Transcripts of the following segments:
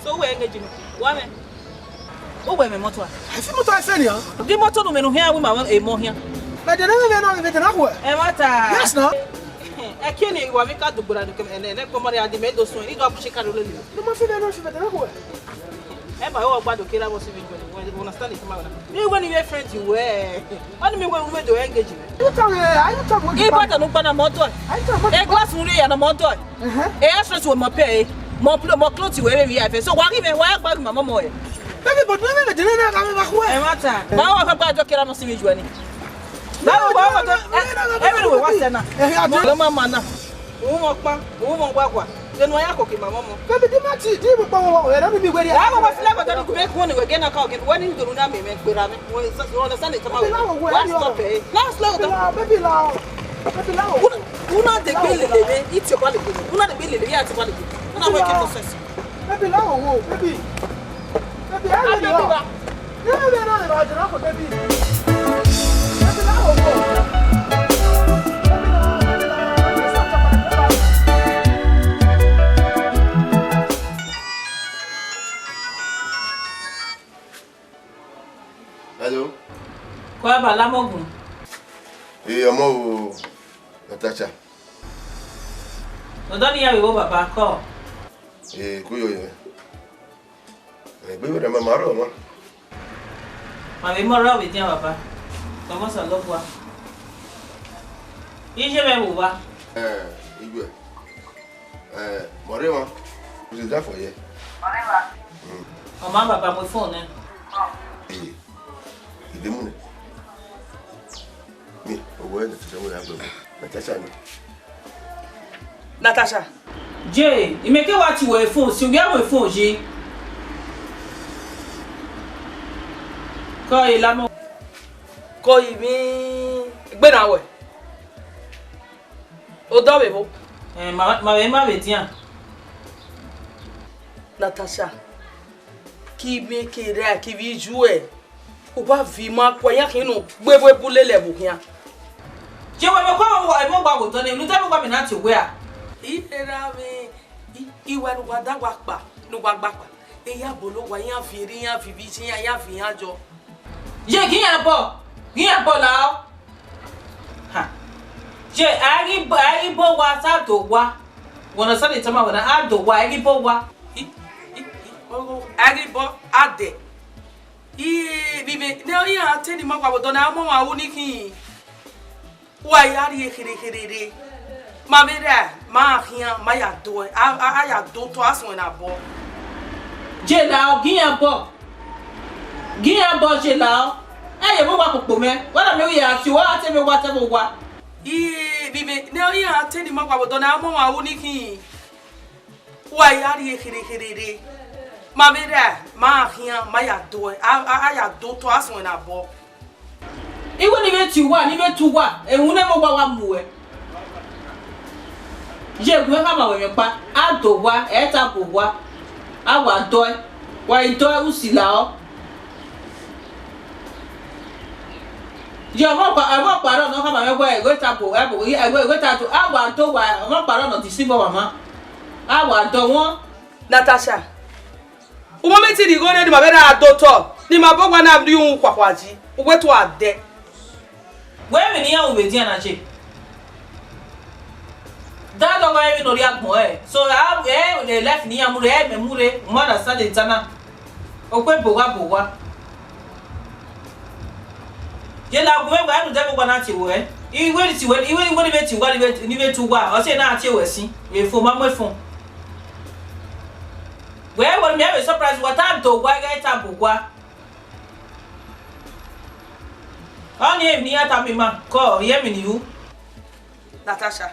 So we engage me. Wame. O we me moto a. Afi moto a feni a. Di moto no me no hia we ma e mo hia. But the name no me na ko. E mata. Yes no. E kini wa me ka do gbura no ke ene ko mari adi me do so ni do apushi ka do le. No ma fi no fi na ko. E ba o gbado kira bo si video. We understand it ma na. Me when you friends you were. Oni me we do engage me. You talk what. E bota no pa na moto. E glass muri ya na moto. E extra so ma pay. More clothes we have. So why even why bag mama mo e? Baby but me de na ka me ba ko. E mata. Ba wa fa ba do kira no si video ani. Ba wa do. Everywhere what's na. E mama na. Wo mo gbagwa. Then why akoki mama mo. Baby di mati di mo pa wo e na me bi gweri. Ba wa fla ko do ko be ko ni we get na ka get when do na me gbera me. We understand it ma. What's stop e? Last slow down. Baby la. Baby la. Una de belele it's your quality. Una de belele ya ti quality. Una we keep process. Baby la wo baby. Baby I know. You know na ba jira ko baby. Baby la wo. Allô? Quoi ba la mogun? Ọmọ Natasha. Odo ni ya we wo baba ko. Kuyo yẹn. Gbé wẹ̀rẹ̀ mọ́ màárọ̀ mọ́. Màmí mọ́ rọ̀ wí tí baba. Tọmọ sọ ló bua. Ije be wo wa. Igwe. Mọ̀rẹ́ wọn. Kò sì dáfọ̀ yẹ. Mọ̀rẹ́ wa. Ọmọ baba mo phone e. Ìdímú ni. Mi, owó ẹ̀ ti sẹ́wọ́n yà gbẹ̀mọ́. Natasha ni. Natasha. Je, imeke wa ti wo phone, si o ya wo phone je. Ko ilamo. Ko imi gbe na we. O do be bo. Ma be tian. Natasha. Ki me ke re ki vi ju e. O ba vi ma kwa ya kinu gbegbe bulele bu kian. Je we me kwa wo e mo gba wo to ni, nu te mo gba mi na ti we a. Ìlera mi ìwà ni wà dáwà pa ni wà gbà pa eya bolo wa yan fi ri yan fi bi ti yan fi yan jọ Ye ki yan bo la o. Ha. Je ari bo wa sa do wa. Wona sa de tama wona a do wa ari bo wa. Ari bo ade. Bibi ne o ya teni ma kwa bodo na mo wa woni ki. Wa ya ri khiri. Ma me da ma khian ma ya do a ya do to aso na bo. Je la gian bo. Gian bo je la. Eh mo wa popo me. Wala me ya ti wa te me wa te mo wa. Bibi ne o ya teni ma kwa bodo na mo wa woni ki. Wa ya ri khiri. Ma me da ma khian ma ya do a ya do to aso na bo. Iwe ni be ti wa ni be tu wa. Ehun ne mo wa mu e. Je gwe ka ma we pa a do wa e ta bo wa a wa do wa i do usila o je mo pa ro no ka ma we e go ta bo e bo e go ta to a wa do wa mo pa ro no ti si bo wa ma a wa do won Natasha umo meti di go ne di ma be na do to ni ma bo gwa na bi un kwakwaji ugwe to ade we mi ni ya o be di na je that don't even know the boy. So I the left near Mure, Memure, Mother Sunday Tana. Okay, Boga. Yella, where to devil one at you, eh? You went to it, even when you went to what? I say not you, see, if for my phone. Where will me have a surprise what time to why get up, Boga? Only near Tamima, call, hear me, you, Natasha.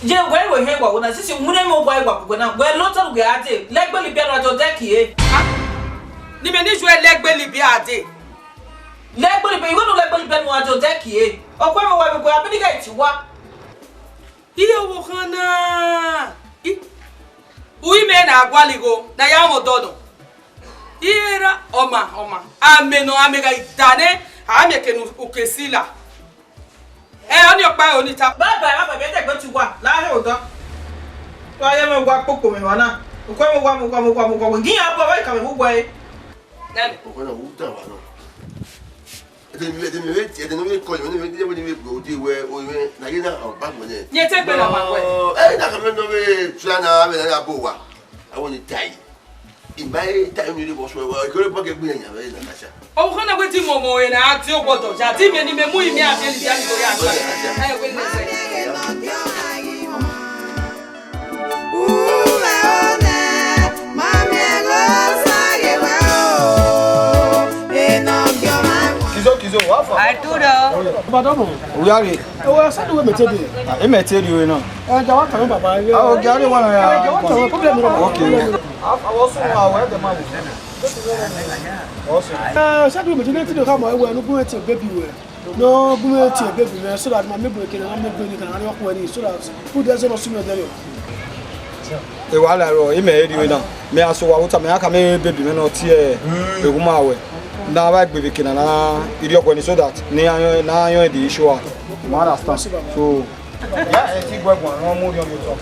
Je we he gwa na sisi mune mo gwa gwa na we loto gbe ade legbe li bi ara jo deki e ni me ni jo legbe li bi ade legbe li bi we no legbe li bi no jo deki e okwe mo wa bi ko abi ga ti wa iye wo kana uyi me na agwaligo na ya mo dodo ira oma ameno amega idane ameke nu ukesila oni opa oni ta baba be te gbe ti wa la he o do to aye me gwa popo me wana okwe mo gwa ngi ya ba ka me gwa e nani okwe na u ta wa no ede mi ko ni we go di we o we na ye na o ba mo ne ye te gbe na ma we na ka me no we tuna we na bo wa awon ni tai imbai tai mi ri bo so we ko le ba ke gbe yan we na Natasha o kana we ti mo e na ati o gbodo ja ti me ni me mu imi ati eli ya ni go ya ati we ni se Kizo wafa. Arturo. Badamo. Uyari. Ewa sadu we metedi. E metedi we no. Jawa kan baba ye. O gari wana ya. Jawa kan problem ro. Okay. Awoso wa we de ma wo. Oso. Sadu we metedi ti ka mo ewe no gun eti baby we. No gun eti baby me so that ma me break na me break ni kan ani okwo ni so that who doesn't know sooner than you. E wala ro e metedi we na. Me aso wa wuta me aka me baby me no tie e guma we. Na wa gbe kina na iri okwo ni so that ni ayo di issue out. You understand? So yeah, e ti gbegbo no mo ri o mi to.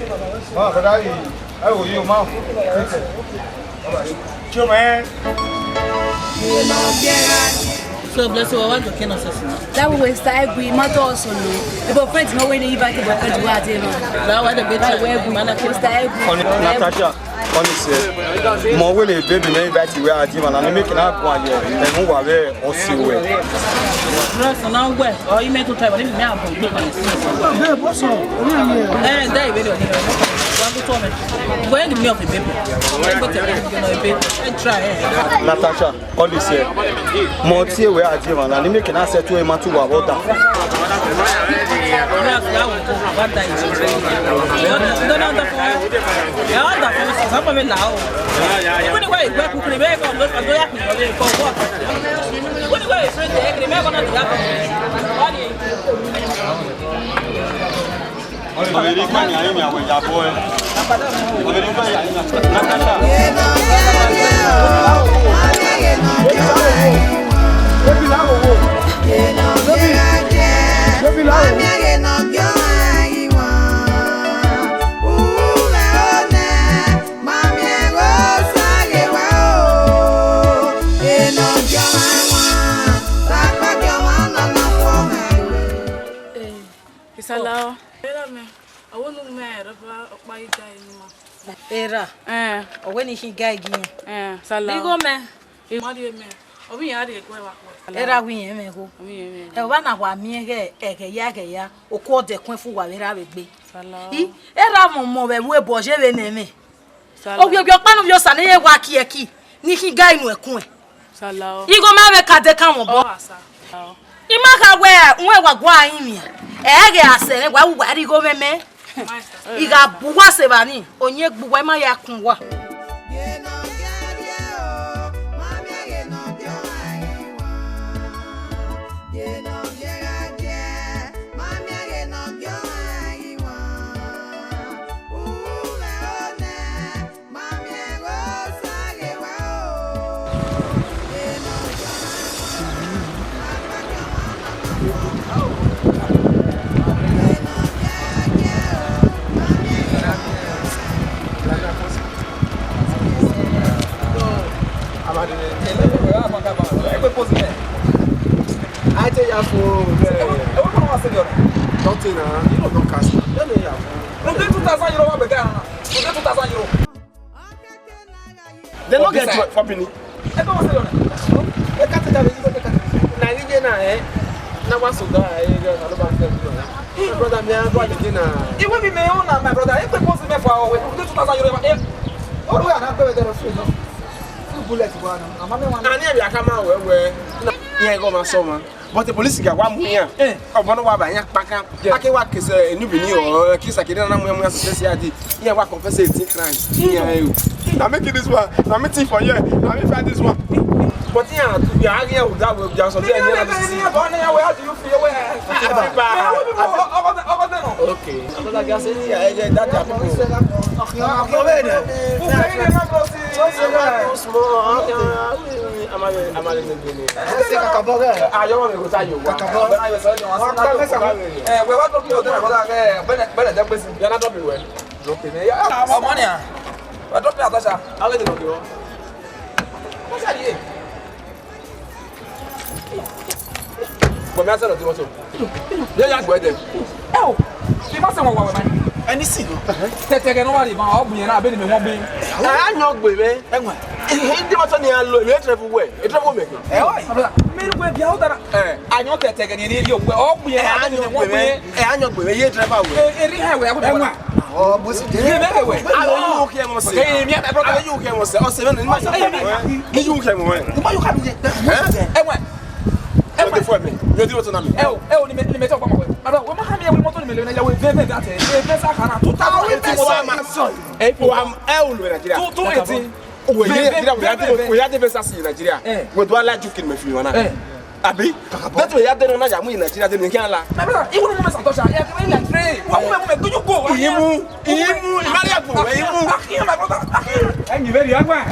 Ma ko dai e wo yi o ma. Chuma. so bless you wa jo kena sesina that we start agree matter also no about friends no way ni back about friends wa dey man la wa de beti we mana we start agree Natasha, honestly, more will a baby may bet you are demon and making up 1 year and who are there or see where. dress na we or you make to try but me am for you Be boso. Oni aye. dai we do ni wa go to me when the me of the baby I go tell you no baby I try Natasha, honestly, more see where are demon and making us set to a matter about that. Isala. Era me. I won't know me. By time. Era. When is he guy again? Sala. You go me. You marry me. Obi ya dey go wa. Era wi yen me go. E wa na wa mi eke ya o ko de kun fu wa era we gbe. Sala. Era mo be we bo je be na me. O gbe pa no yo sa na ye wa ki e ki. Ni ki guy nu ekun e. Sala. Igo ma be ka de kan mo bo. Ima ka we nwe wa gwa yin mi. Ege ase ne wa wa ri go meme. Iga buwa se bani. Onye gbuwa ma ya kun wa. I tell you for nothing, you know, don't cast. They don't get for penny. Now what's so brother, me and brother dinner. It will be my own, my brother. If we post me for 2,000 oh, we are not better than a free. Bullet one. I never come out where you go my summer. But the police got 1 million. I wonder why I back up. I can work as a new or a kiss. I can't remember society. Yeah, what confessing crimes. I'm making this one. I'm making for you. I'm find this one. But yeah, to be arguing with that will just okay. I guess but me aselo ti mo so ye ya gbo dem o ti ma se won wa man any see no tete ke no wa ri ma o bun yen na be ni me won gbe anyo gbe me enwa ndi mo so ni an lo me travel we e travel me me ru gbe bia o dara anyo tete ke ni ri o gbe o bun yen na be ni me won gbe anyo gbe me ye travel we e ri ha we enwa oh mo si de me we alo you okay mo se e mi e brother you okay mo se o se me ni ma you okay mo we ma you ka bi enwa the for me. You do what on me. Ni me talk about me. Aba, we ma me we moto ni me le na ya we ve that. Ve sa kana 2018. Am lu Nigeria. 2018. We had the visa in Nigeria. We do like juking me fi wana. Abi, that we had the na ya mu in Nigeria de nkan la. My brother, even when me Santosha, ya come in train. Wo do you go? Imu, Maria go. Imu. Akin my brother. Akin. You very agba.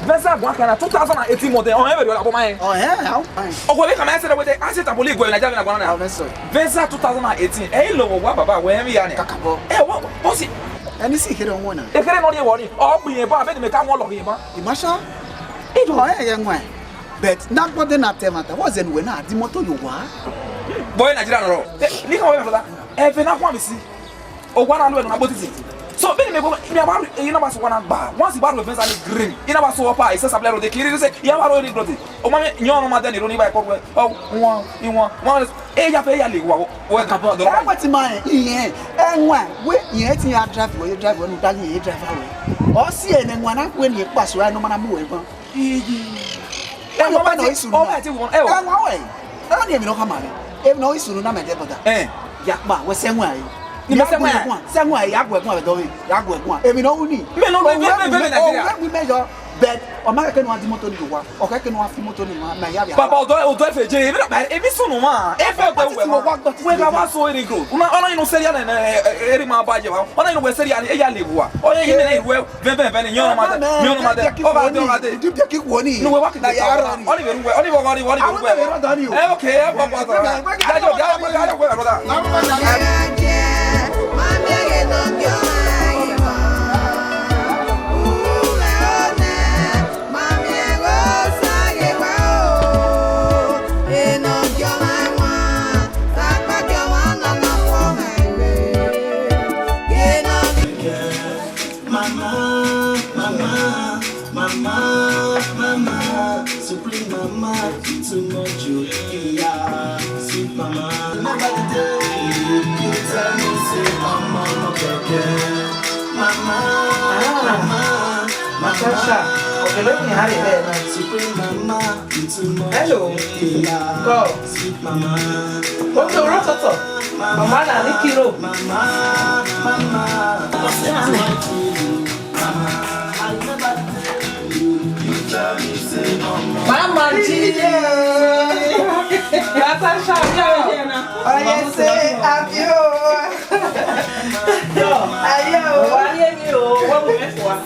Versa gwa kana 2018 model on every abo man. Oh yeah. Ogo we kama say we dey asset aboli go Nigeria na gwa na. Versa 2018. Eh lo wa baba we hem ya ni. Kakabo. What si any see here on one. E kere no dey worry. O bu yen ba be me ka won lo yen ba. Imasha. E do eh yen wan. But na go dey na temata. What's the way na di moto yo wa? Boy Nigeria no. Ni ka we for e fe na kwa mi si. O gwa na lo e na botiti. So when me about you know what's one bar. Once the bar of Vincent green, you know what's so far. It's a supply of the kid. Say you have already got it. Oh my, you know my daddy running by corporate. Oh one. Ya pay ya liwa. What about the what's mine? Yeah. And one, wait, you ain't your drive where you drive when you drive away. Or see and one up when you pass right no man move. And what is oh I think one way. I don't even know how many. If no is soon, I'm a deputy. Yakba was same way. Ni me semwa ya gwe kwa be do ya gwe kwa e mi no uni me no we measure but o ma ke no adi moto ni wa o ka ke no afi moto ni ma ya ya Papa, o do efe je, ebi sunu ma. Efe o we ma. We ga wa so eri go. Una ona inu seria na eri ma ba je wa. Ona inu we seria e ya lebu wa. O ye me na we ven ni nyon ma de. Nyon ma de. O ba de. Du bi ki wo ni. No we wa na ya ro ni. Oni we okay, papa. Ja jo ga we brother. Natasha, okay, let me have it there now. Hello. Go. Okay, what's up? Mama na ni kilo. Mama Gina. Natasha, oh yes, abio. Ayo.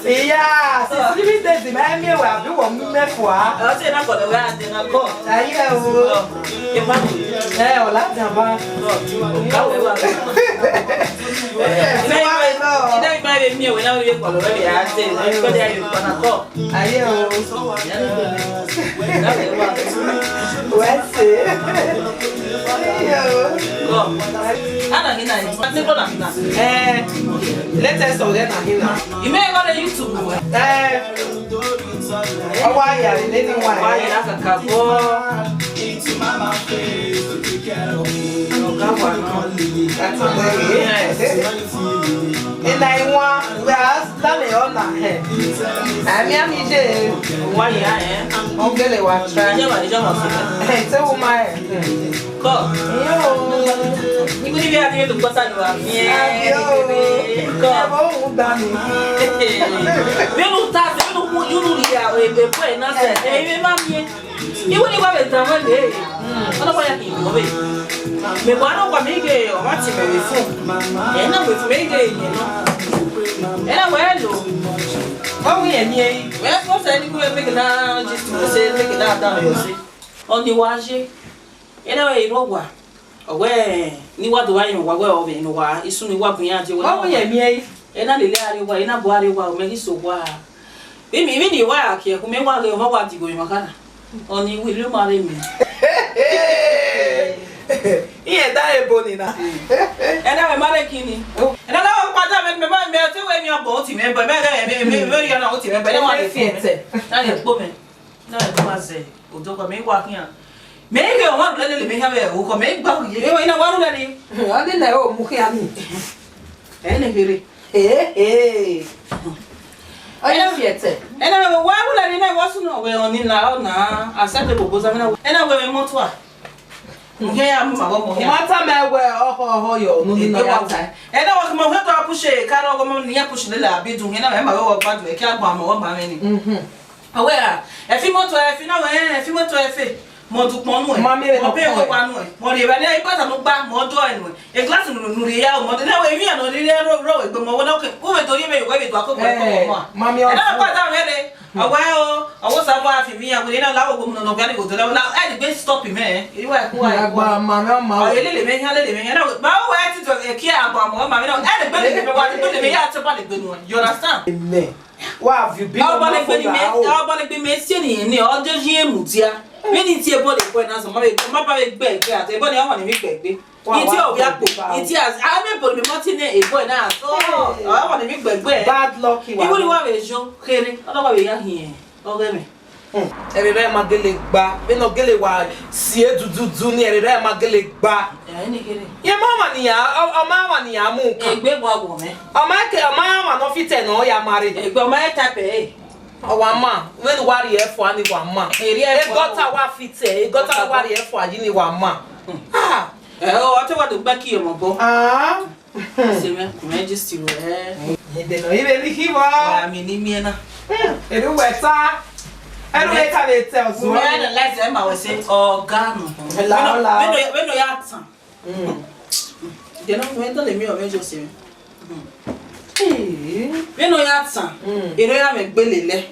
Yeah, so living days in Miami, we have been one minute for. I say na for the way I think I go. Ayo. Eh, o la jamba. Ina iba be mi we na we ko lo be ya say, ko dey you ko na ko. Ayo. What's it? Go. Ana hina ni. Ati ko na hina. Let us go there na hina. You may go to YouTube. Why are you letting why? Why you not a couple? Into mama face to take care of me. That's a and I want we are standing on that head. I mean, why I am? I'm going to watch. Hey, so my go. You could be able to go to yeah. Go. We don't talk. You don't hear we be playing nonsense. Hey, mommy. You wouldn't have it done one day. I don't want to keep moving. Me wano kwa mege o mati me wifu. Ena with mege you know. Ena welo. How we any? We for say ni ku make na just to say make that down you see. On the waje. Ena we ro wa. Owe ni wa do wa yin wa we o be no wa isu ni wa buyan je we. How we any? Ena lele ari wa ena bo ari wa o me so wa. Mimi ni wa akie ku me wa le ho wa digo yin makana. Oni wi lu mare mi. Iye da eboni na. Ena me mare kini. Ena la wa kwata me me te we mi abo ti me ba me ya na o ti me ba le wa le fiete. Na le po me. Na le pa se. O do ko me wa kian. Me ke o wa le me ha be o ko me gba ye. E ina wa ru le ni. Ani na o mu kian ni. Ene hiri. Ena fiete. Ena wa ru le ni na wa su no we oni na accept the proposal na. Ena we mo to a. Ngea mama go mo. Mata mewe oho yo no ni na ya. Ena wa mo heto apushe ka no go mo ni apushe le la bi dun ena me ma we ba du e ka gba mo wo ba me ni. Awea e fi moto e fi na we e fi moto e fi mo du pon nu e. Mo pe ko pa nu e. Mo le ba ni e pa ta no gba mo do e nu e. E glass nu ri ya mo de na we mi no ri ro e gbe mo wo na ke. Wo we to ri me we be to akoko ko mo. Mami o. Ena pa ta me le. Awao, awo sabo afi mi ya we na lawo go mo no gba ni go to na e dey stop me. E wa ku wa. Agba mama ma. Ele me ha le me na ba wo e ti to e ki agba mo ma me na e dey gbe le me wa ti to le me ya ti ba le gbe nu. You understand? What have you been? How about the message ni o de ji emutia. Me ni ti e bo le ko na so ma ba be gbe gbe ati e bo ni o ma ni mi gbe gbe. Iti o ya po. Iti as I me bo me moti ne e bo na so. O ma ni mi gbe gbe. Bad luck wa. Ibo ni wa be jo kere. O wa be ya hin. O ge me. Erere ma gele gba. Be no gele wa sie dududu ni erere ma gele gba. Ni kere. Ye mama ni ya o mama ni ya mu kan. Egbe bo agbo me. O ma no fit no ya mari. Egbe o ma e tape. Our man, when worry for any one man. He got our feet, he got our worry for any one man. Oh, what about the back here, my boy? Ah, see me, majesty, Ede no ibe ni hibo. Ami ni miena. Edu weta. Enu weta le tell so. We na like them I say organo. We no ya tan. They no we don le mi o mejo se. We no ya tan. Ere ya me gbelele.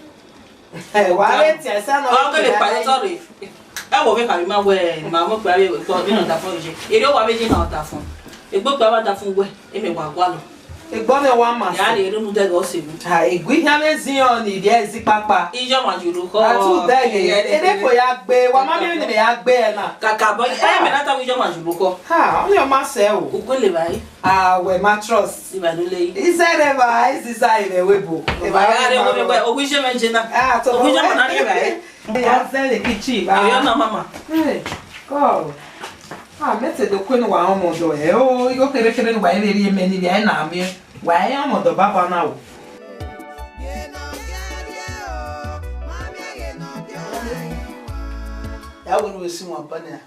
Wa le ti esa no. O le pa sorry. E wo fe ka mi ma we ma mo pe awe to bi no da fun je. Ere o wa meji na o da fun. Egbo pe wa da fun we. E me wa gwa lo. Egbo me wa ma. Ya le runu de go se mi. Ha egwi ya me zin on ni de zi papa. Ijo ma juru ko. Atu de ye. Ede ko ya gbe wa ma mi ni ya gbe na. Kaka boy e me na ta ijo ma juru ko. Ha, o yo ma se o. Ugo le bai. Ah, we mattress. Si ba do le. Isere ba, isisa ile webo. E ba ya re mo be o wi je me je na. Ah, to o wi je ma na re bai. Ya se le kitchen ba. Yo na mama. Eh. Go. Ah, mete do kwenu wa omodo e o igo kere no wa ere ri me ni bi ai na mi wa ai omodo baba na o ya wonu we si mo bana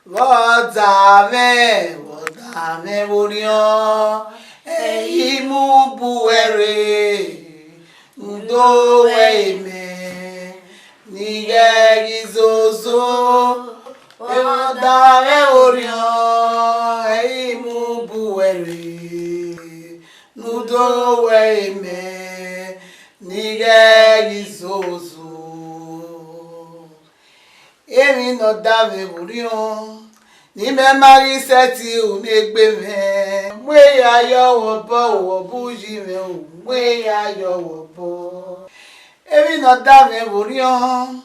Wota me burion e imu buere ndo we me ni gizozo Wota me burion e imu buere ndo we me ni gizozo Emi no da me burion ni me mari seti o me gbe me mwe ya yo wo buji me o mwe ya yo wo Emi no da me burion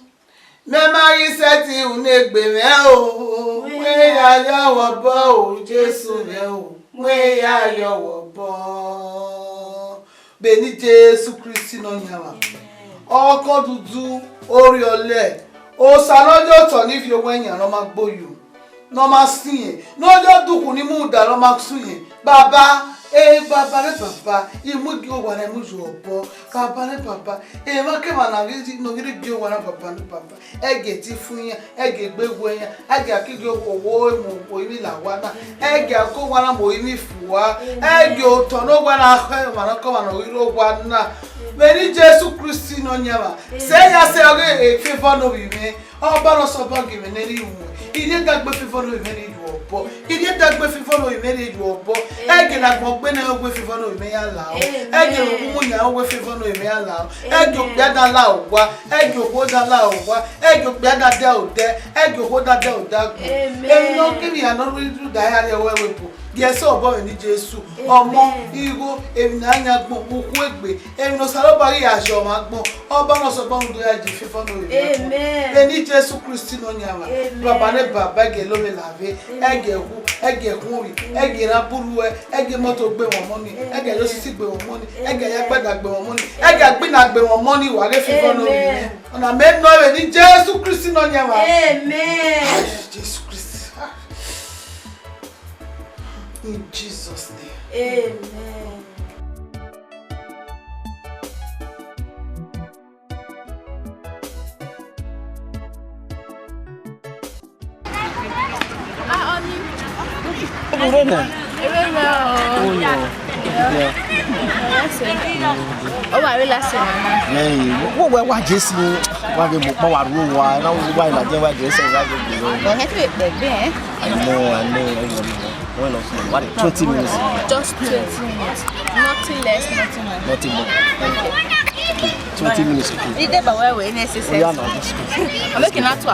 me mari seti o me gbe me o mwe ya yo wo Jesu me o mwe ya yo wo Beni Jesu Kristi no nyawa oko dudu ori ole O sanojo to ni fi owo eyan lo ma gboyu no ma sin nojo duku ni mu da lo ma sun baba baba le papa imu gi o wa na mu ju obo baba le papa ma ke ma na ri no ri gi o wa na papa ni papa ege ti fun yan ege gbegbo yan ege akigi owo mu o imi la wa na ege ko wa na mo imi fuwa ege o to no wa na ko ma na ko ma no ri o wa na Many Jesus Christ no nyama. Say ya say oge favor no be me. Oba no so ba give me ni wu. Ide dagbe favor no be me ni obo. Ide dagbe favor no be me ni obo. Ege na gbo gbe na ogbe favor no be me ya la o. Ege mu ya ogbe favor no be me ya la o. Ege ogbe da la o wa. Ege ogbo da la o wa. Ege ogbe da de o de. Ege ogbo da de o da. Emi no give ya no really do da ya le we po. Yes, oh boy, ni Jesu. Omo, igo, emi na anya gbon, oku egbe. Emi no salo bari ajo ma gbon. Oba no so ba ndo ya ji fifo no ri. Amen. Eni Jesu Kristi no nyama. Baba ne baba ge lo me lave. Ege hu ri. Ege ra buru e. Ege moto gbe won money. Ege yo sisi gbe won money. Ege ya gbada gbe won money. Ege agbina gbe won money wa le fifo no ri. Ona me no we ni Jesu Kristi no nyama. Amen. Jesu Kristi. In Jesus' name. Amen. Oh, I will last year. What was this? What the more room? Why now? Why not? Why this? I know. Well, what 20 minutes? Just 20 minutes. Nothing less, nothing more. Nothing more. Okay. 20 minutes. Is that where we're necessary? I'm looking at to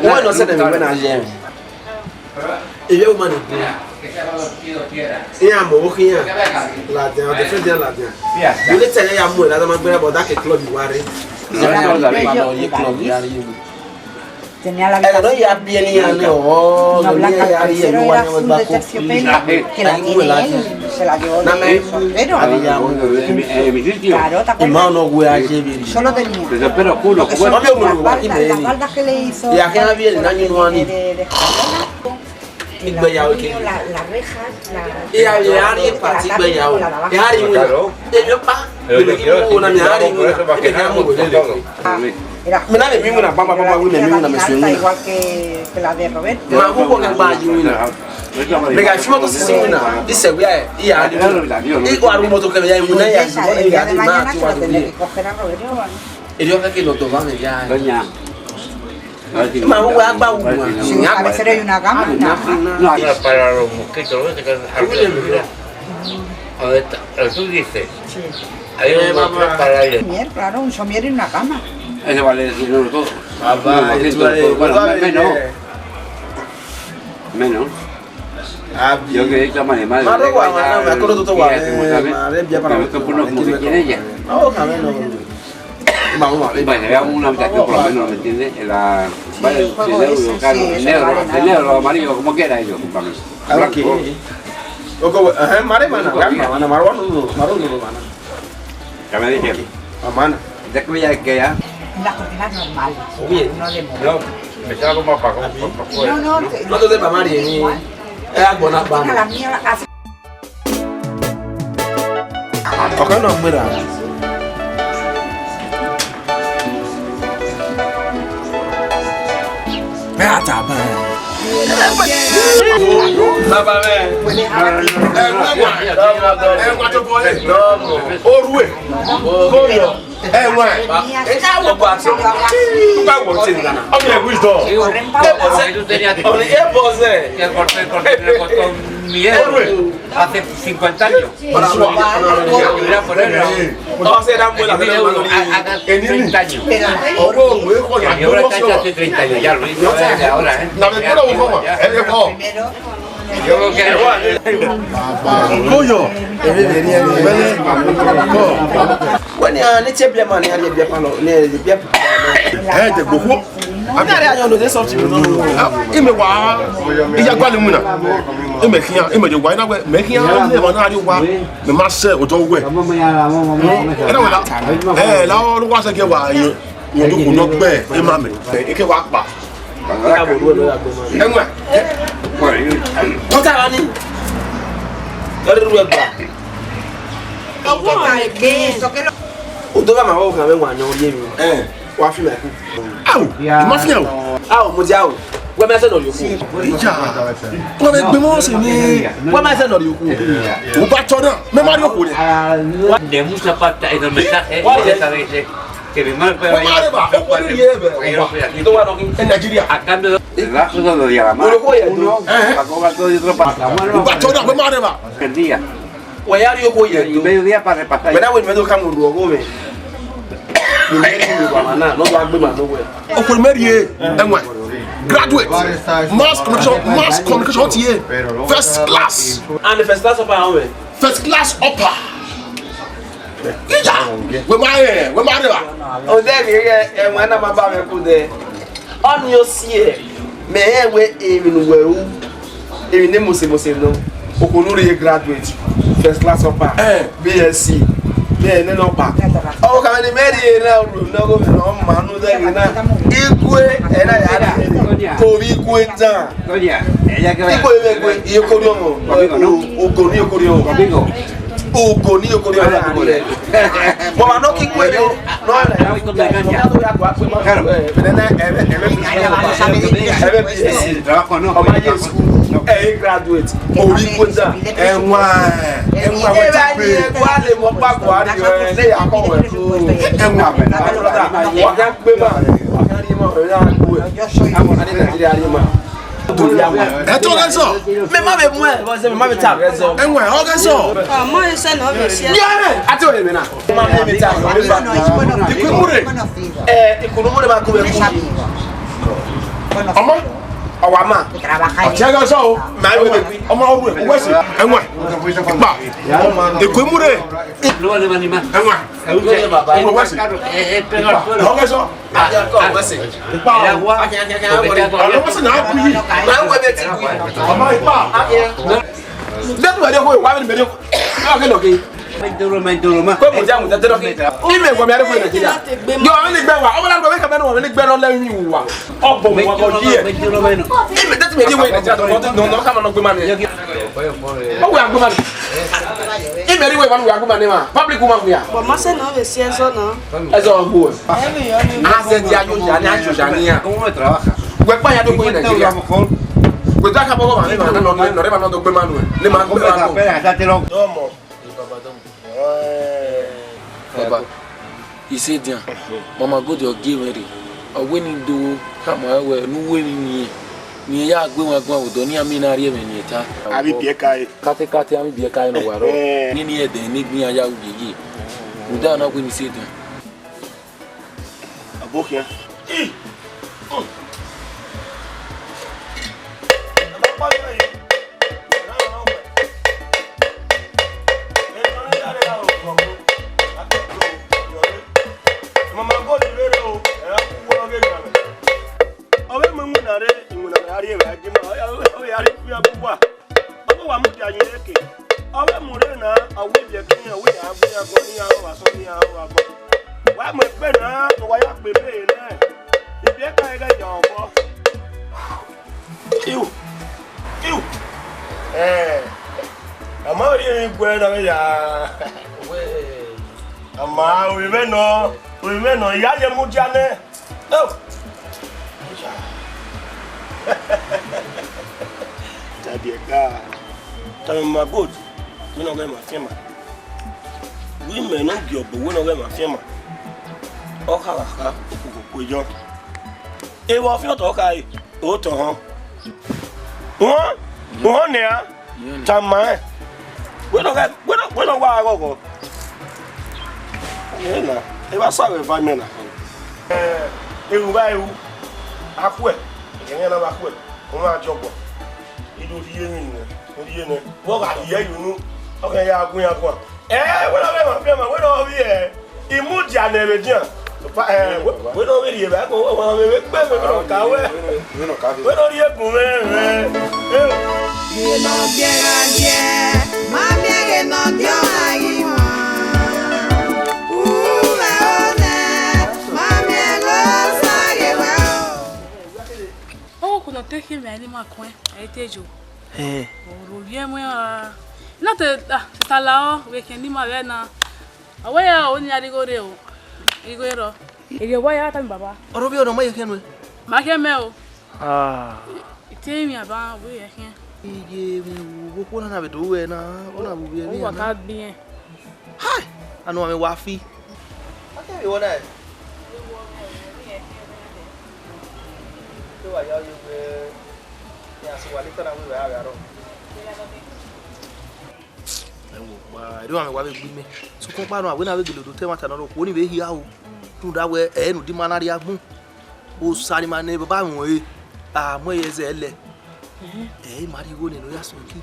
Bueno, se te me buena ayer. il est au mani. Il y a un mot qui est là-dedans, on te fait dire là-dedans. Il est allé à moi, là, dans ma belle abordée, que club ivoirien. Tenía la no ya viene ya no una blanca tercero era azul de terciopelo que la tiene él, se la llevó de soltero. Claro, ¿te acuerdas? Solo tenía. Lo que son las baldas que le hizo de escalera, las rejas, igual que la de Roberto. Mega fimo to sisi wina. Ise we iya ni. Iko aru moto ke ya wina ya. Ya de mañana se lo tendré que coger a Roberto. Ellos que lo toman ya. Doña. Ma huwa agba huwa. Sí, a veces hay una cama. No, para los mosquitos, ¿no? A ver, tú dices. Hay un mamá para ir. Claro, un somier y una cama. Eso vale dinero todo. Menos. Yo que he hecho más de madre. Me acuerdo todo guay. Como que quiere ella. Vamos a ver. Bueno, veamos una habitación por lo menos, ¿me entiendes? En la... Vale, el negro, lo amarillo, como quiera ellos, para mí. Mare mana, mana marwanu, mana. Ya me dije. Mana. Ya que ya. Las cortinas normales. Bien. No de moda. No, me estaba como para No te de Mari ni. Es buena banda. La mía hace. Okay, no mira. Beata ba. Baba me. Orue. Koyo. Enwe. Esa wo ba so. Ba wo tin na. O me wisdom. Tú tenías que... Ole e boze. Que le costó miedo hace 50 años. Para ponerlo. No será buena. Hace 30 años. Oro, we ko Y ahora está hace 30 años ya, Luis. No es de ahora, ¿eh? La aventura un poco. Yo creo que... Koyo. When you need to be a man, you be a man. Te gbogbo. Agare ayo no dey soft you no. Ime wa. Iya gwa le mu na. Ime kian, ime de wa na we. Me kian le ma na ri wa. Me ma se o to we. Ena we la. La o wa se ke wa yin. Wo do ko no gbe e ma me. E ke wa pa. Enwe. Tota ni. Lori ruwe ba. O do ba ma wo kan me wa nyo ye mi. Wa fi me ku. Aw, ma fi aw. Aw mo ja o. Wa me se no yoku. Ija. Wa me gbe mo se ni. Wa me se no yoku. O ba to na. Me ma ri oku ni. De mucha parte en el mensaje, esa dice que mi madre puede en Nigeria. a cambio de la cosa de diagrama. Uno, para cobrar todo y otro para O ba to na me ma ri ba. el día. Wa ya ri oku ye. Y medio día para repasar. But that way me do come ru ogo me. No do agbe ma no we. O ko merie. Enwe. Graduate. Mass communication tie. First class. And the first class of our way. First class upper. Ija. We ma ri ba. O de mi e mo na ma ba me ku de. On yo sie. Me e we emi nu we u. Emi ne mo se no. O ko nu re graduate. First class upper. BSc. Be ne no pa. O ka me meri na no go no ma nu de na. Ikwe e na ya. Ko bi ikwe tan. Oye, ella que va. Ikwe be ikwe iye ko ri omo. O ko ni o ko ri omo. Ugo ni okori ala ni le. Mo ma no ki kwe no. No na. Claro. Trabajo no. O ma yes. Graduate. O ri kwenta. Enwa we ti pe. Wa le mo pa ko ari yo le ya ko we. Enwa be na. Wa ga gbe ma. Wa ga ri mo ya ku. Yo soy amo na Nigeria ri ma. E to ga so. Me ma be mu e, bo se me ma be ta re so. Enwe o ga so. Mo ese no be sia. Ati o me na. Ma me be ta. Ikunumure ba ko be ku. Omo. Awama. Achega so. Ọmọ ọrụ e wesi. Enwe. Ba. Ekwemure. Lo le mani ma. Enwe. Enwe wesi. Ọgẹ so. Wesi. Ba. Ọlọ wesi na aku yi. Ma nwe be ti ku. Ọmọ ipa. Letu ade ko wa be be. Na ke loke. Mendoro. Ko mo ja mo tete loke. Ime ko mi ade ko Nigeria. Yo mi ni gbe wa. O la gbe ka be no mi ni gbe no lẹ́yìn wa. Ogbo wa ko die. Ime tete me di we Nigeria no ka no gbe ma ni. O we agbe ma ni. Ime ri we wa no we agbe ma ni ma. Public woman we ya. But must no be si eso no. Eso ogbo. Ase di ayo ja ni ajo ja ni ya. ¿Cómo trabaja? We pa ya do ko Nigeria. We ta ka bogo ma ni ma no re ma no do gbe ma nu. Ni ma gbe ma nu. Espera, dátelo. Domo. Baba, he said, Mama, go to your game ready. A winning do come away, no winning ni ya gbe wa gba odo ni ami na ri eme ni ta. Abi bi e kai. Kate ami bi e kai no waro. Ni ni e den ni gbin aya u yeyi. Uda na gbe ni said. Abokia. Ama we no ya ye mu jane. Oh. Tabieka. Tama good. We no get ma firma. We me no gi obo we no get ma firma. O kala ka ko jo. E wo fi to kai. O to ho. Wo ne a. Tama. We no wa agogo. Ena, e va sabe vai mena. Ewu ba ewu. Akwe. Kenye na ba akwe. O ma jogbo. Idu diye ni ni. O diye ne. Wo ga diye yunu. O ke ya agun ya gun. We no be ma pe ma, we no bi imu dia na be dian. We no be die ba ko o me pe me no ka we. We no die gun me. Ye no biega die. Ma biega no dio ai ma. No te que me anima com aí tejo o viemo não te tá lá o que anima ver na awaya o ni arigo reo igoro ele vai ata baba oro bi ono maye kenwe ma ke me o te mi aba we ye ken ije wo ko na be do we na ona bu bi o ka bien hai anu ame wa fi ake wo na wa ya yu ya so wali tana we wa ya ro ewo pa ri wa me wa be gbi me so ko pa no awe na we gele do te mata no ko ni be hi awo tu da we e nu di manari agun o sari ma ne baba won e mo ye ze ele mari go ni no ya so ki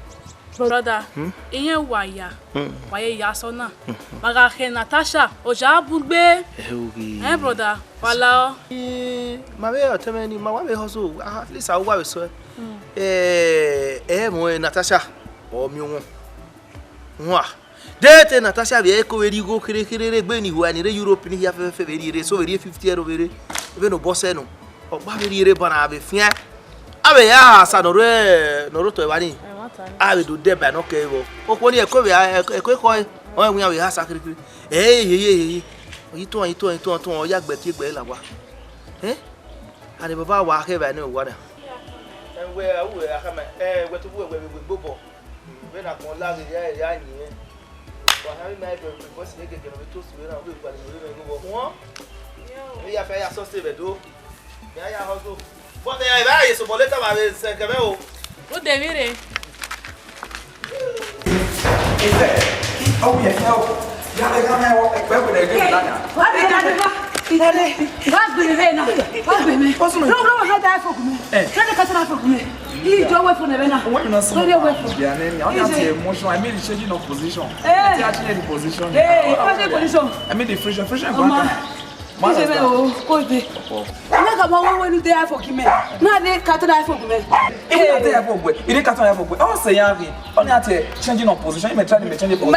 brother iyen wa ya so na maga ke Natasha o ja bugbe brother wala ma be o teme ni ma wa be hoso at least awu wa be so mo Natasha o mi won wa dete Natasha be ko we ri go kere gbe ni huwa ni re Europe ni ya fe be ri re so be ri 50 euro be re be no boss no o ba be ri re bana be fia abe ya sa no ro to e wa ni abe do de ba no ke wo o ko ni e ko be e ko o e wi awe ha sa kere oyi to o ya gbe ti gbe la wa ani baba wa ke ba ni o wa da we aka ma we to we gbobo we na kon la ya ni wa ha mi na be ko si ke ke no to si we na we pa ni we gbobo won we ya fe ya so se be do ya ho do bo te ya ba ye so boleta ba be se ke be o de mire Oh yeah, no. Ya me o e pe de que nada. Allez, va brûler là. Va brûler. Non, non, je vais faut comer. Je vais casser la faut comer. Il doit ouais pour ne venir. When you see bien any, I have the emotion. I mean the changing of position. It's actually the position. Hey, what's the position? I mean the friction and Moi je vais au côté. On a comment on nous dire faut comer. Non, les carton là faut comer. Il est carton là faut comer. Oh, c'est rien. On a changing of position. Il me change position.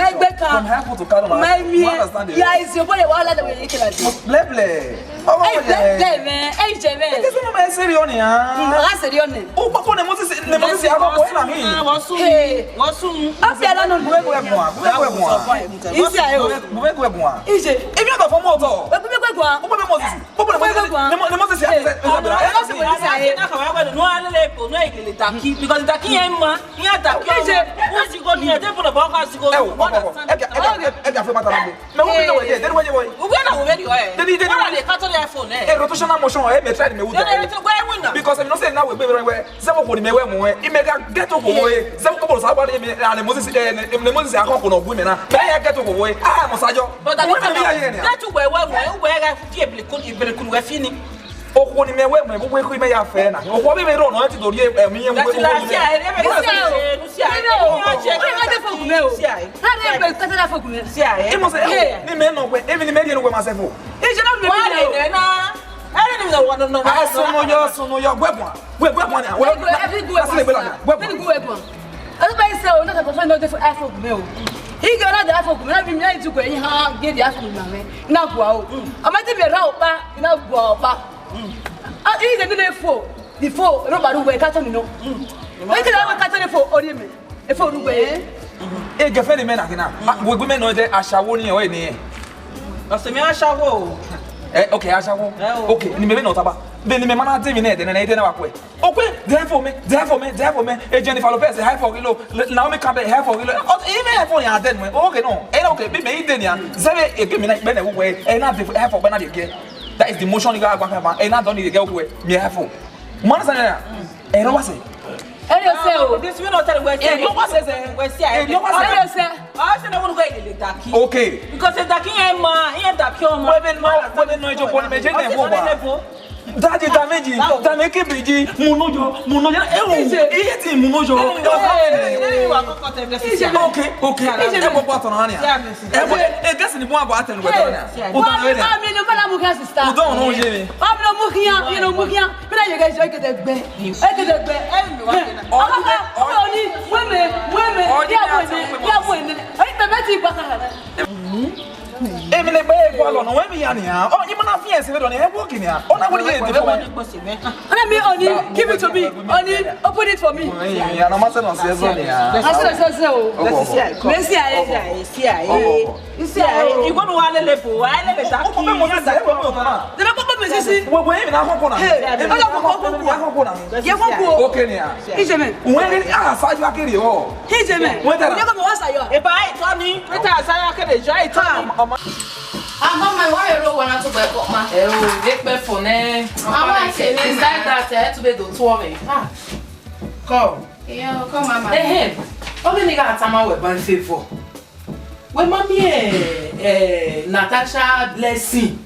From helpful to carton. Il y a ici on peut les voir là dans les là. Blé. Oh, mais hey, je vais. Qu'est-ce que vous me sérieux ni hein? Ah, sérieux ni. Oh, pas qu'on ne me c'est avant quoi là mi. Ah, c'est là non. Vous Ici à eux. Vous pouvez quoi? Ici. Et bien dans fond moto. Vous pouvez quoi? Vous pouvez Moses. Vous pouvez Moses c'est rotational motion me try me because you know say now we be where some ko ni me we mo e me ga get to go we some ko so about me and Moses akon no bu me na me ya get to go we ah mo sajo but that to where ga die ibele we fini okwo ni me we mo bo ko me ya fe na okwo be me ro no ti do rie mi yen we before nobody will catch me no. We can have catch for ori me. E for rugbe. E gefe ni me na kina. We women know the ashawo ni e ni. Asemi ashawo. Okay, ashawo. Okay, ni me no taba. Be ni me mana te mi na de na ite na wakwe. Okay, therefore me. E Jennifer Lopez high for kilo. Naomi Campbell high for kilo. Even high for ya den me. Okay no. Okay, be me ite ni ya. Zebe e me na be na we. E na de high for be na de ge. That is the motion you got back about. And I don't need to get away. Me have for. Man say na. E no say. This we not tell we say. You what say? We say. You what say? I say na won go ile daki. Okay. Because the daki e ma, e daki o ma. We be no ejo ko me je na wo wa. Daddy damage biji munojo iye ti munojo okay e bo pato na ania e gesi ni bo abo aten we do na o don we na mi no bala mu kan sister o don no je mi o bi no mu kian you know mu kian me na ye ga jo ke de gbe o ni weme ya bo ni e be meti gba kan Emi le be egwa lo no we mi ya ni ha. Oh, you na fiance we do na e work ni ha. Oh, na we dey for me. Let me Oni, give it to me. Oni, open it for me. Ya na ma se no se zo ni ha. Ase o. Messi aye. You go no wale lepo, I le ta. O be mo se se we mo na. De na papa me sisi. We mi na hoko na. Ye hoko. Okay ni ha. Ijeme. We ni sa ju akere o. Ijeme. We tara. Ye ko mo wasa yo. E ba e to ni, we ta sa akere jo e to. Mama, why you want to buy what ma? Make me for ne. Mama, say it's like that. To be don't worry. Come. Yeah, come, Mama. Hey, only nigga atama we ban favor. We mami Natasha Blessing.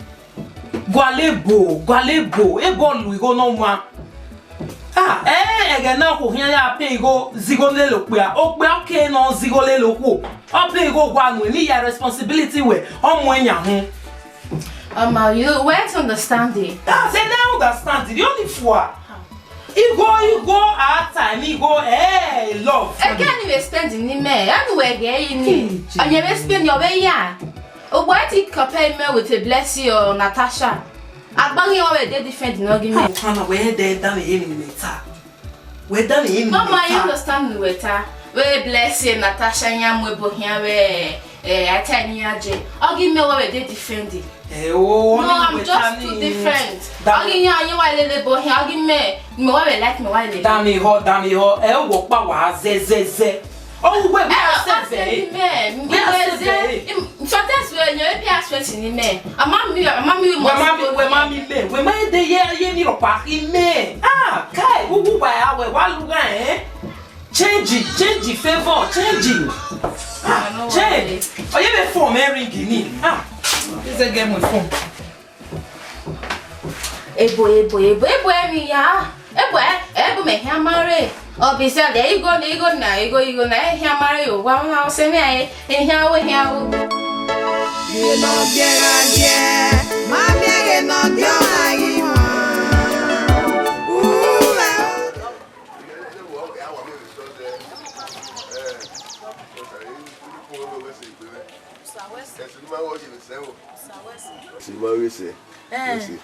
Gwalebo, e bolu we go no one. Again now ko hian ya pe go zigole lo pe o pe okay no zigole lo ku o pe go gwa nu ni ya responsibility we o mo enya ho Mama, you won't understand it. Say now understand it only for you go at time you go love Again you spend in me anywhere get you need and you spend your way ya o why ti compare me with a Blessing or Natasha Agbang already different no give me. Mama, we dey down in later. We down in Mama, you understand me later. We Blessing Natasha nyam we bo here we atani aje. I'll give me already different. No, I'm just too different. I'll give you wa lele bo here. I'll give me we like me wa lele. Dami ho. E wo pa wa ze. Oh, we say sometimes when you be asking in me. Mama, we made the year ni ro pa ime. Kai, wo ba ya we wa lu gan Change favor, change. Change. Oh, you be phone ring ni. This a game with phone. ebo emi ya. Ebo me hamare. Obisa there you go na hamare yo. Wa na se me ai hawo. Ye no biera die, mami ye no dio ai ho.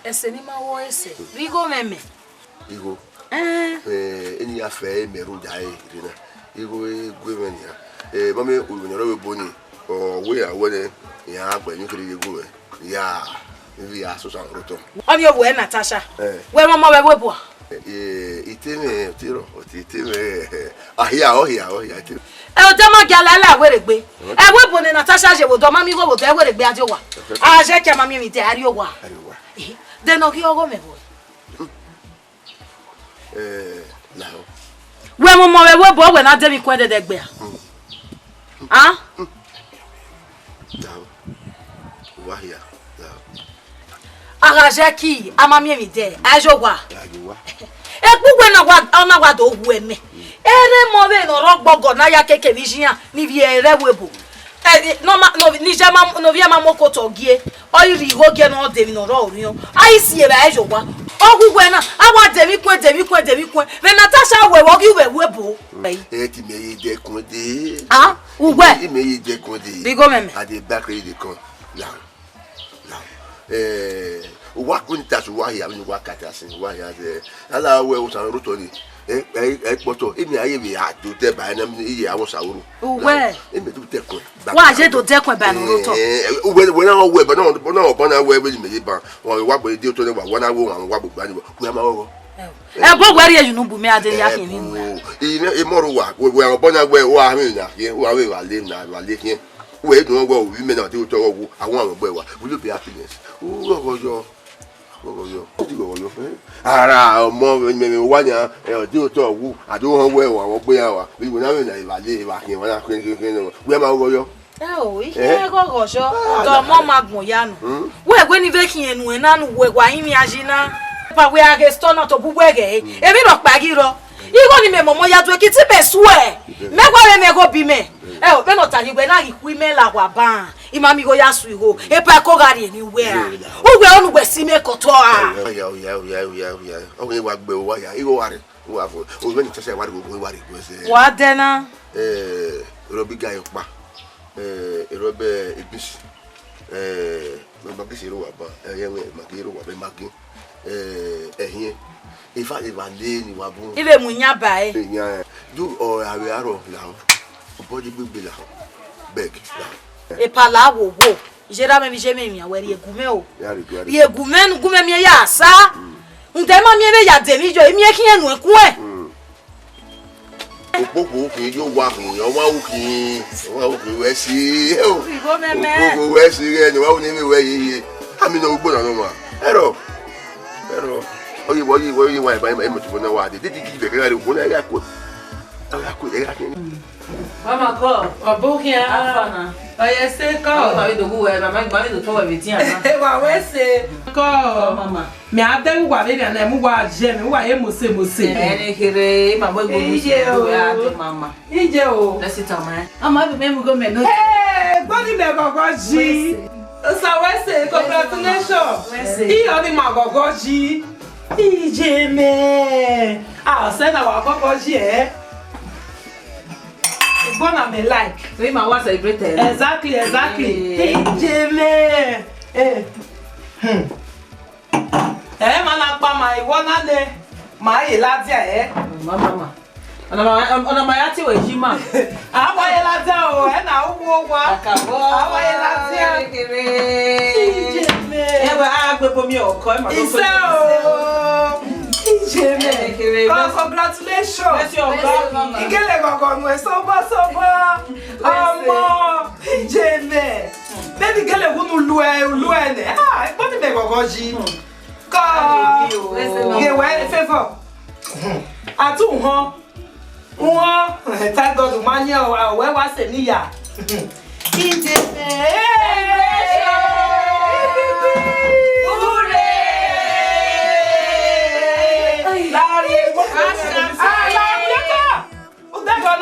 Esenima wo ese. Rigo meme. Igo. Eni ya fe meru jai rina. Igo gwemenia. Mame unyoro we boni. We are wele ya agba nyu kiri igo we. Ya ya so san roto. Oni owo e Natasha. We mama we webo. Iteme tiro, iteme. Ahia ite. O de ma gala la weregbe. E webo ni Natasha je wodo mami wo wodo e weregbe ajo wa. A je ke mami mi te ari owa. De no ki ogo mebo. Lao. We mama we webo we na de mi kwen de gbe a. Ah? Lao. Wahia. Araje ki amami mi de ajo wa. Ekugwe na wa do wu eme. Ere mo be no rogbogo na ya keke vision ni vi ere webo. No ni jama no via mamoko togie. O iri ho ge no de mi no ro orion. Ai si e ba ajo wa. Ogugwe na awa de mi kwen. Ve Natasha we wo gi we webo. Ti me yi de kun de. Ah? Ugwe. Me yi de kun de. Bigo meme. At the back ready de kon. Lao. Wa kun ta so wa ya mi wa kata sin wa ya de ala we o san roto ni poto emi aye mi a do te ba na mi iye awon sawuru we emi do te kun wa je do te kun ba no roto we na we ba no na we be mi ba won wa bo de to ne wa na wo won wa gbogbo ani we ma wo bo gwari e yunu bu mi ade ya kin ni e moru wa we bo na we wa mi na ye wa we wa le kin we do go wi me na ti to wo awon agbo wa will you be happiness o go ara mo me wanya e di o to wu adu han we won gbe ya wa we na me na ibale ba kin wona kin we ma go yo ihe go so do mo magun ya nu we gbe ni ve kin enu na nu we gwa yin mi ajina pa we age store not to bubu ege emi ro pagi ro igo ni me momo ya to ki ti be su e me gwa me go bi me o be no tani gbe na ri ku me la wa ban imami go ya su igo e pa ko gari ni we a ugwe onu gbe si me ko to a ya o we wa gbe wa ya igo ware wa fo o be ni tese ware go ware go se wa de na ro bi ga yo pa ro be ibis me ba kisi ro wa ba ye we ma ki ro wa be ma ki ehin ifa iba le ni wa bu ile munya ba e du o awe aro la o body gbegbe la beg la e pala wo ijera me mi je me mi aweri egume o bi egume nu gume mi ya sa nte ma mi be ya de mi jo emi e kin enu ekun e opopo kin yo wa kin yo wa kin we si o ibo meme opopo we si re ni wa ni mi we yeye ami no gbo na no ma ero oyi wa ba e mo tu na wa de di be ka re ko na ya ko Mama ko obukia afana oye se ko ma we dogu we mama gba mi do to we bitin ana wa we se ko mama mi ade wa be na mu wa je mi wa e mo se ni kire ma bo gbo we ade mama ije o let's sit down man ama be me go me no body me gogo ji so we se congratulations i oni ma gogo ji ije me se na wa gogo ji Bona me like. So you ma want celebrate. Exactly. Jeme. Mana pa ma iwo na le. Ma ye latia Mama. Ona ma yati we jima. Awa ye latia o, na uwo wa. Akabo. Awa ye latia. Jeme. Ewe agbepo mi o ko e ma go so. Jeme. Congratulations. Merci encore. Igele gogo nu soba. Omo. Jeme. Baby gele wonu lu ne. Body me gogo ji. Ko. Ye we favor. Atu ho. Thank God man here we wa se niya. Jeme.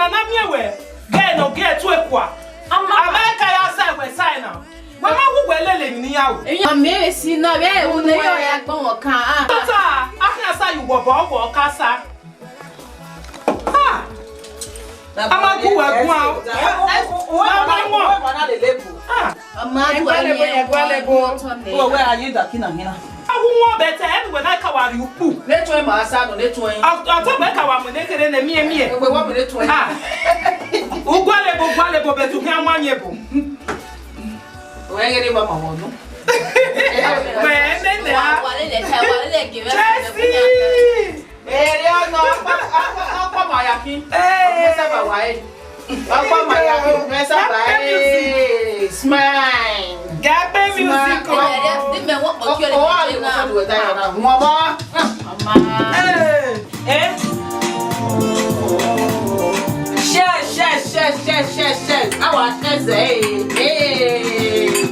na na miewe. Get no get to ekwa. America ya say we sign now. Mama wo welele ni yawo. Me si na we wo ne yo ya gbon wo kan ah. Tata, akan say you wo bo wo kasa. Ah. Ama ku we gun a. Ama egwalebo. Wo we ayi da kina hina. Awu wo bete e we na ka wari upu. Leto e ma asa no leto e. Ato be ka wa mo ne kere na mie. We wa mo leto e. Ah. Ugwalebo betu kan wanye bo. We ngere ba ma wono.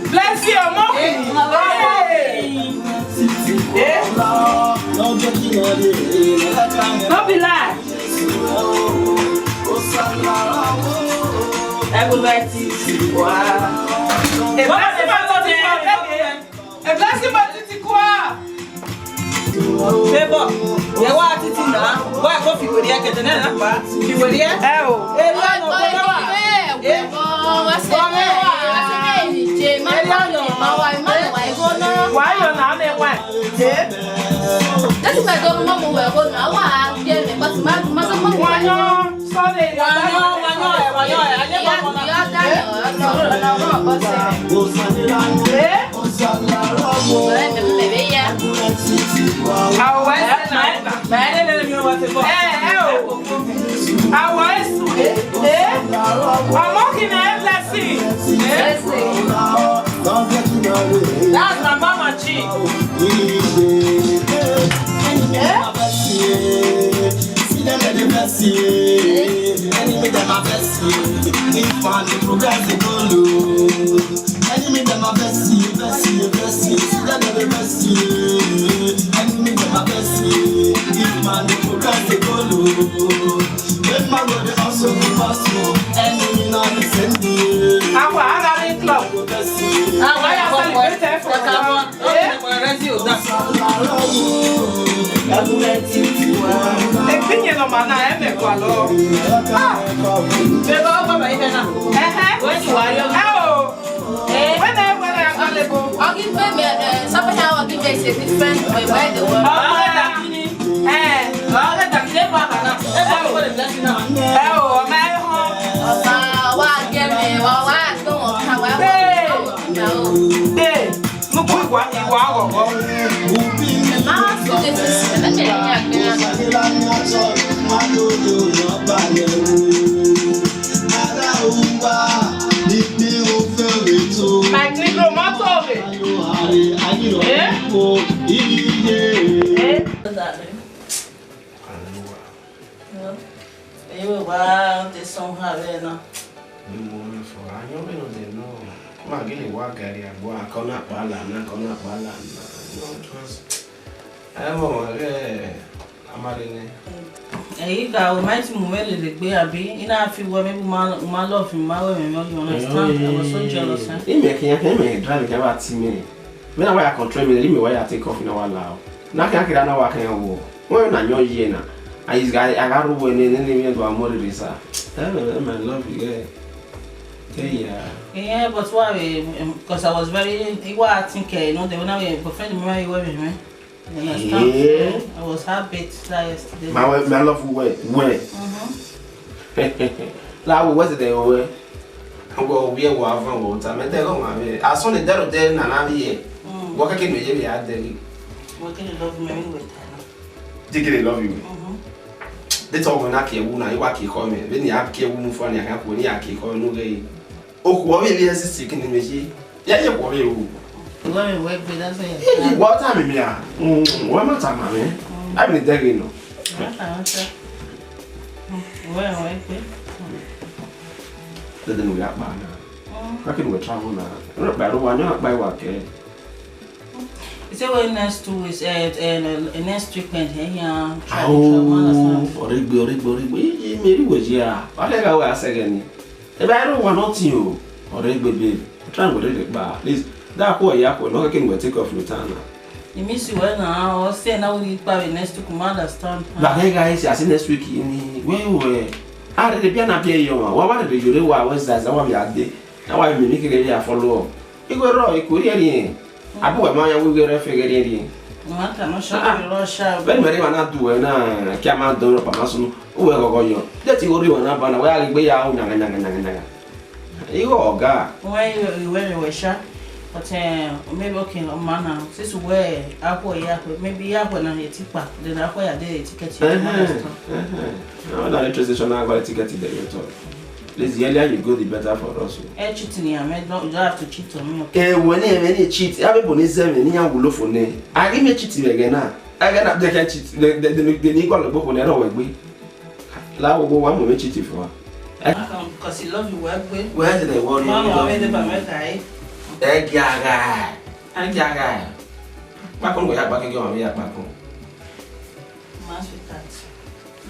Bless you, mom. Don't be lie. Everybody, wow. A blessing, Ebo, ye wa titi na, wa ko fi wori ake tene na pa. Fi wori e? O. E lo no ko wa. E o, wa se wa ni je ma no ma wa go no. Wa yo na me wa. That's why go mo we go na wa je me but ma so mo wa no. Sorry. Wa yo, anye ba mo na. Ya da no ba se. That's my mama cheek. Enemy them a bestie, see them the bestie. Enemy them a bestie, if man they progress they go low. When man go they also go fast more. Enemy now they send me. I got in club. Why you celebrate for that? Opinion of man, I am a qualo. They go over my head. Where's you? I'll give them something I'll give them a different way by the world. Wow, this song have no. You got my moment the way I be. In a few women, my love him, my women, you understand? I was so jealous. He making driving about 10 minutes. When I control me, leave me why I take off in our loud. Now can't get out of walk. When I know you, I got to win in any way to a mother. I love you. Yeah, but why? Because I was very, I think, you know, they were not a friend of mine, women. Yeah. I was happy yesterday. My love where? Now what's the way? Well, we are one water. I saw the dead there and I'm here. What can we do? What can you love me with? They love you. They told me not to walk you home. When you have care woman for any help when you are kicking no way. Oh, what really is sick in the machine? Yeah, you worry. What time me? What my time, mammy? I'm in there, you know. Well, then we are man. How can we travel now? I don't want to buy what. Is it when next 2 weeks next weekend here? Origbe. Meri was ya. Wale ga wa second. E ba ro wa not you. Origbe be. Try go read ba. At least that boy ya ko no can go take off Lutana. You miss you when I say now we probably next week come understand. But hey guys, I see next week in where we are the piano play you. What about the you wa was that one ya dey. Now I make it follow. You go wrong, you could hear. Abu ma ya we go figure it. Mata no sha Russia. Ben mari wana do na kia ma do pa maso o we go yo. That you ori wana ba na we agbe ya o nyanga. You oga. Why you we sha? But maybe okay man since we apo ya maybe ya na tipa then apo ya dey ticket. No that transition na go ticket there you talk. Please, the earlier you go, the better for us. Cheating, you don't have to cheat on me. Okay, when you cheat, I will say, "Many are will for me." I give me cheating again. I get they can cheat. The equal of both on their way. La will go one will cheat for. Because he love you work with. Where did they worry? Mama, where the America? Egg. Back on, we have back again. We are back on. Mass with that.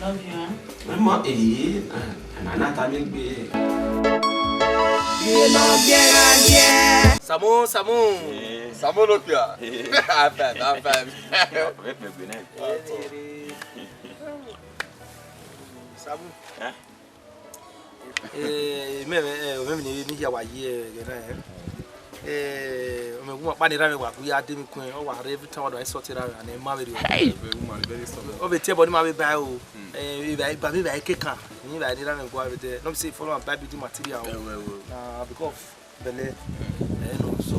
Love you, huh? I'm not idiot. I'm not a big bee. Samu. Samu look ya. I'm fine. Samu. Me ni ya wa ye gena. Me wo pa ni ra me wa ku ya dem kun o wa re every time I sort it out and e ma be very sorry. O be tie body ma be buy o. Ba me buy cake kan. Ni ba ni ra me go have there. No be say follow am buy building material. Because belle no so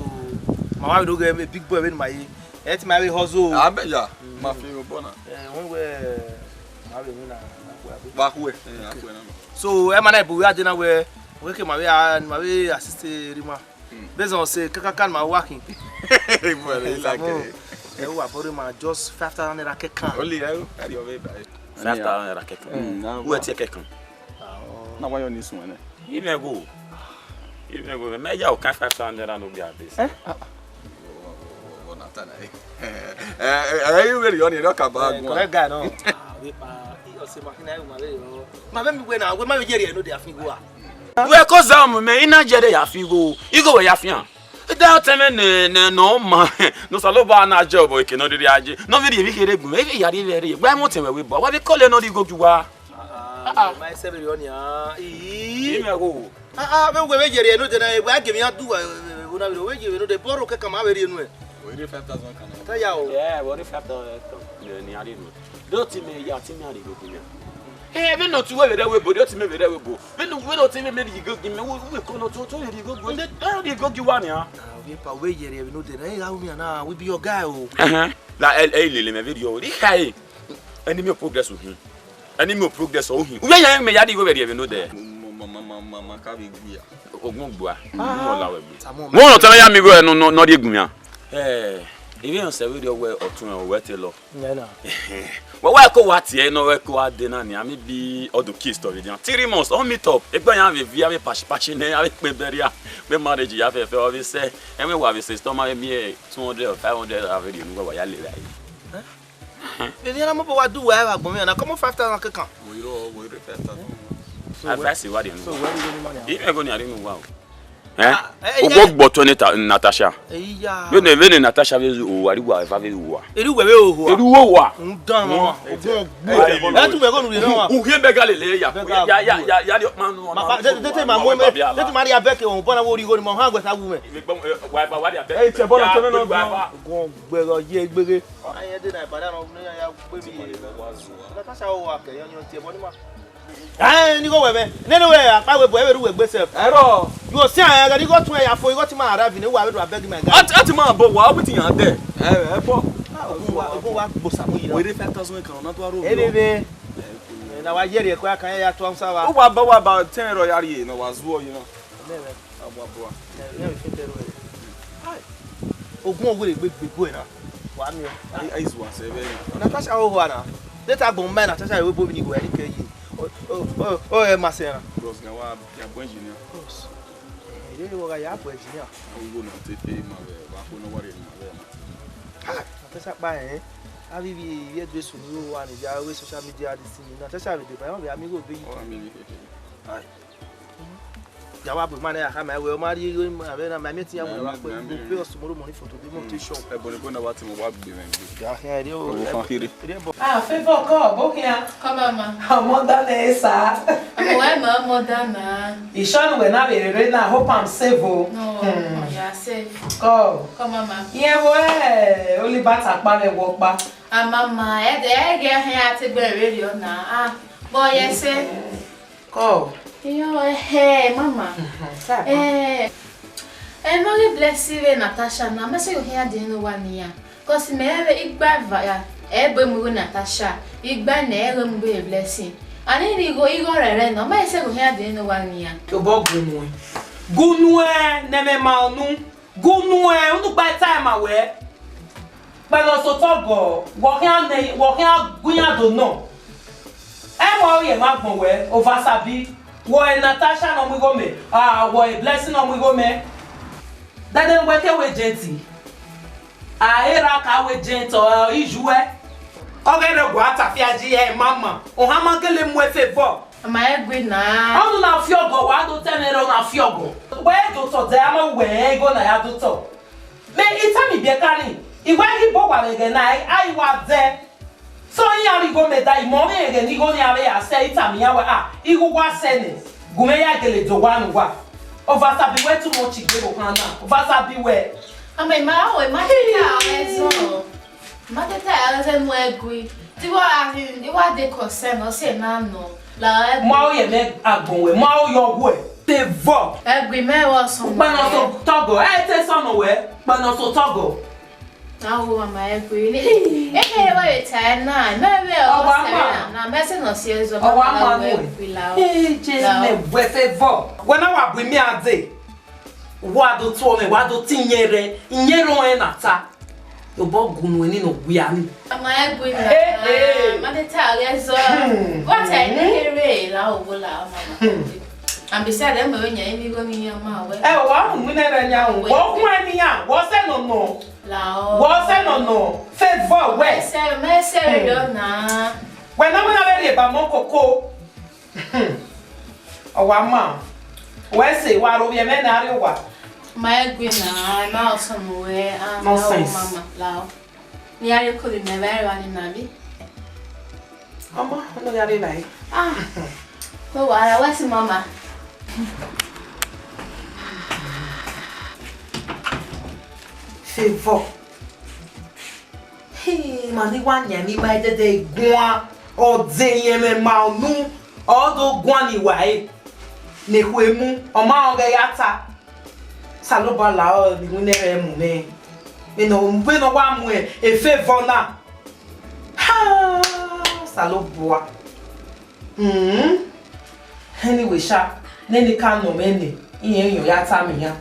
my wife do get a big boy when my et my hustle. Abeja. Ma fi o bona. When we ma be na ba ku e. So e ma na bu ya dey na we ke ma we assist Rima. Based on say kaka ma working. Well, like e wa body ma just 5,000 naira kekan. Only you carry your way by. 5,000 naira kekan. Who ati kekan? Na wa yo ni sun ene. Even go. Me ya o kan 5,000 naira no be abis. You really on your bag. Correct guy no. We pa o se makina e ma be mi we na we ma be jere no dey afin go a. We ko zam me ina jere ya figo. Igo we ya fian. Da teme ne no ma. No salo ba na job o ke no dey aje. No be bi kere gun. E ya ri very. Gba mo teme we bo. Wa be call no di go juwa. My 7 million ya. Me go. Me we jere no dey na e ba ke mi adu una we jere no dey borrow ke kama we ri nu e. We dey 5,000 kan. Ta ya o. Yeah, we dey 5,000 ni ari no. Do ti me ya ti me ari go kunya. We no to we dey we bo, do ti me we dey we bo. We no ti me dey go give me we ko no to dey go go. Dey go give one ya. We pa we jere we no dey na e ga me na we be your guy o. La lele me video. Di kai. Any me progress o hin. Any me progress o hin. We yan me ya dey go we dey we no dey. Mama ka be gbia. Ogun gbo a. Mo la we bi. Mo no tell ya me go no dey gun ya. Even on say we dey we otun o we te lo. Na. Well, why ko what here no we ko ade na ni ami bi odun key story dia 3 months on meet up egbe yan we via we patch ne abi pe beria we marriage ya fe we say and we wa we say stomach me 200 or 500 have dey nu wa ya le right E ni na mo wa do wa gbon me na come 5,000 kekan. We ro 5,000. advice wa dey nu so where you money even go ni ari nu wa o gbo to Natasha we ne Natasha we o ari wa fa we wa eri we o wa ndan mo ogun e tu we go nu na wa u hie be gale le ya man no de ma mo me de ma ri abeke won bona wo ri go ni mo han gbe sa wu me wa dia e te bona to no gon gbe ro ye gbere ayen de na Ibadan no ya gbe mi Natasha o wa ke yan ti e bo ni ma ni go we me nenu we apa we bo e ru we gbe self ero you see an ga go tun e ya fo go ti ma arrive ni wa we do abeg my guy ati ma bo wa wetin yan there bo ogun wa bo samu yi na we dey 5,000 kan na to aro ebe na wa jere ko kan ya to am sa wa o wa ba 10 ro yari na wa zuo yi na abo ogun o we gbe go na wa mi ai zuwa se be Natasha o ho na data gbon me Natasha we bo bi ni go eri ke yi o e ma se na bros na wa ya bo engineer ile wo ga ya bo engineer o go na te pe ma be wa ko no worry ma be Natasha ba eh. Abi bi ye do sunu wa ni ja we social media this thing. Natasha be dey buy amigo be. Ai. Jawa bu man ya kama we o mari na ma meeting ya mo wa pe go pay us tomorrow morning for to be mo to shop. E bo ni ko na wa ti mo wa gbe me. Ya he ri o. Ah, favor ko bokia. Come mama. Amoda na esa. Amoda na. Ishon we na be re na hope I'm safe o. No. Ya safe. Go. Come mama. Ye we only bata pa me wo pa. Ah mama, e de ge han ati gbe radio na. Ah, boy say. Go. Yo, hey, mama. No get bless you, Natasha. Na me say you hear the no one here. Cause me have igba vaya. Ebe mu Natasha. Igba na ere mu be blessing. Ani ni go rere no. Me say you hear the no one here. To bo gunu. Gunu na me ma onu. Gunu unu gba time awe. Ba no so togo. Wo kan gunya do no. E mo ye ma gbon we over sabi. Wo Natasha no we go me. Wo blessing no we go me. Dade we ke we genti. Era ka we genti o ijuwe. Ogere gwa atafiaji e mama. O ha ma gele mu efevo. Ma egbe na. Onu na fiogo wa do tenere na fiogo. We do to de ama we go na ya do to. Me itami bi kani. Iwe hi bo wa ge na ai wa de. So ya go me dai mo me ge ni go ni ave ya say itami ya wa igu wa sene gume ya gele do wa nu wa over sabi we too much igbe kan na over sabi we ame ma o ma ta ezo ma ta ezo mo egui ti wa de concern o se na no la mo ye me agbon we mo yo we te vo egui me wo so pa no so togo te so no we pa no so togo. Now mama egui ni wa ta na me we o se na me se no si ezo o wa ma no je me we te vo when I wa bring me ade wa do to me wa do tinyere nyero en ata yo bo gunu ni no gwi ani mama egui na ma de ta ezo what I need la o la mama and beside them we nya ni go ni ma we wa mu ne ra nya wo kwa ni ya wo se no no wo se no no favor we me se do na when na na be ba mo koko o wa ma we se wa ro ye me na ri wa ma egui na ma so mo we mama la ni ari ko ni me very one na bi mama no ya ri nai ko wa si mama favor mani wa nya ni ba de gwa o de yen me ma onu o do gwa ni wa e ne ku emu o ma o ga yata saloba la o ni mu ne re mu me me no wa mu e favor na ha saloboa anyway sha neni kan no me ni iyen yo yata mi ya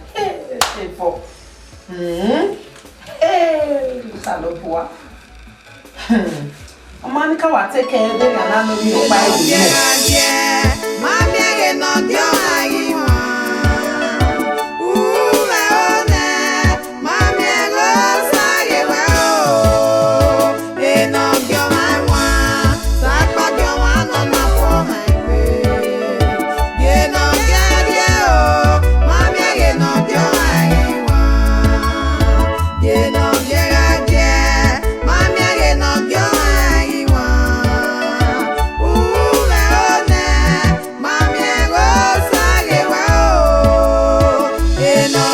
favor saloboa Mama nika wa take care de na no mi o pa e. Mami age no dio ayi wa. Ule one, mami age sage wa o. E no dio mai wa, sakpa dio wa no na po mai pe. Ye no dio o, mami age no dio ayi wa. Ye no Mami, I go, say, wow, and no,